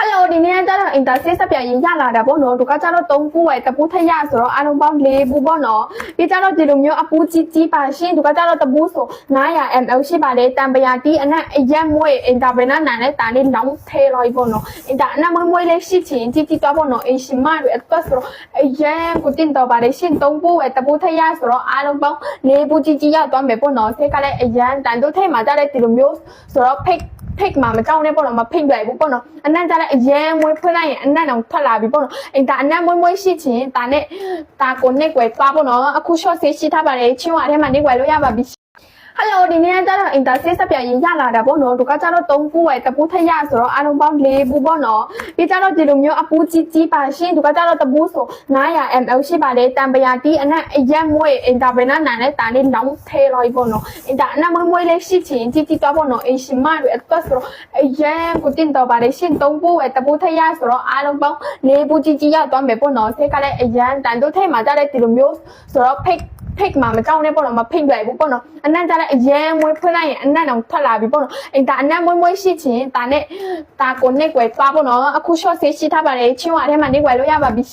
Hello ဒီနေ့ကျတော့ interface စပြန်ရင်ရလာတာပေါ့နော်သူကကျတော့3ခုဝယ်တပူးထရဆိုတော့အားလုံးပေါင်း4ဘူးပေါ့နော်ပြီးကျတော့ဒီလိုမျိုးအပူးကြီးပါရှင်သူကကျတော့တပူးဆို900 ml ရှိပါတယ်တံပရာတီးအနက်အရက်မွေး intervenor နာနဲ့တာလေးလောင်းထဲလိုက်ပေါ့နော် inter အနက်မွေးလေးရှိချင်ကြီးတော့ပေါ့နော်အရှင်မတွေအတွက်ဆိုတော့အရက်ကိုတင်တော့ပါတယ်ရှင်3ဘူးဝယ်တပူးထရဆိုတော့အားလုံးပေါင်း4ဘူးကြီးရောက်သွားမယ်ပေါ့နော်ဆက်ကလည်းအရန်တန်တို့ထဲမှာကျတဲ့ဒီလိုမျိုးဆိုတော့ pick မှာမကြောက်နဲ့ပေါ့နော်မဖိတ်လိုက်ဘူးပေါ့နော်အနက်ကြတဲ့အရင်မွေးဖွင့်လိုက်ရင်အနက်တော့ထွက်လာပြီပေါ့နော်အင်တာအနက်မွေးရှိချင်းဒါနဲ့ဒါကိုနဲ့ကွယ်သွားပေါ့နော်အခု short ဆေးရှိထားပါတယ်ချင်းဝါထဲမှာနေကွယ်လို့ရပါပြီHello ဒီနေ့ကျတော့ interface စပြန်ရင်ရလာတာပေါ့နော်သူကကျတော့3ခုဝယ်တပူးထရဆိုတော့အားလုံးပေါင်း4ဘူးပေါ့နော်ပြီးကျတော့ဒီလိုမျိုးအပူးကြီးပါရှင်သူကကျတော့တပူးဆို900 ml ရှိပါတယ်တံပရာတီးအနက်အရက်မွေး intervenor နာနဲ့တာလေးလောင်းထဲလိုက်ပေါ့နော် inter အနက်မွေးလေးရှိချင်ကြီးတော့ပေါ့နော်အရှင်မတွေအတွက်ဆိုတော့အရက်ကိုတင်တော့ပါတယ်ရှင်3ဘူးဝယ်တပူးထရဆိုတော့အားလုံးပေါင်း4ဘူးကြီးရောက်သွားမယ်ပေါ့နော်ဆက်ကလည်းအရန်တန်တို့ထဲမှာကျတဲ့ဒီလိုမျိုးဆိုတော့ pick မှာမကြောက်နဲ့ပေါ့နော်မဖိတ်လိုက်ဘူးပေါ့နော်အနက်ကြတဲ့အရင်မွေးဖွင့်လိုက်ရင်အနက်တော့ထွက်လာပြီပေါ့နော်အင်တာအနက်မွေးရှိချင်းဒါနဲ့ဒါကိုနဲ့ကွယ်သွားပေါ့နော်အခု short ဆေးရှိထားပါတယ်ချင်းဝါထဲမှာနေကွယ်လို့ရပါပြီ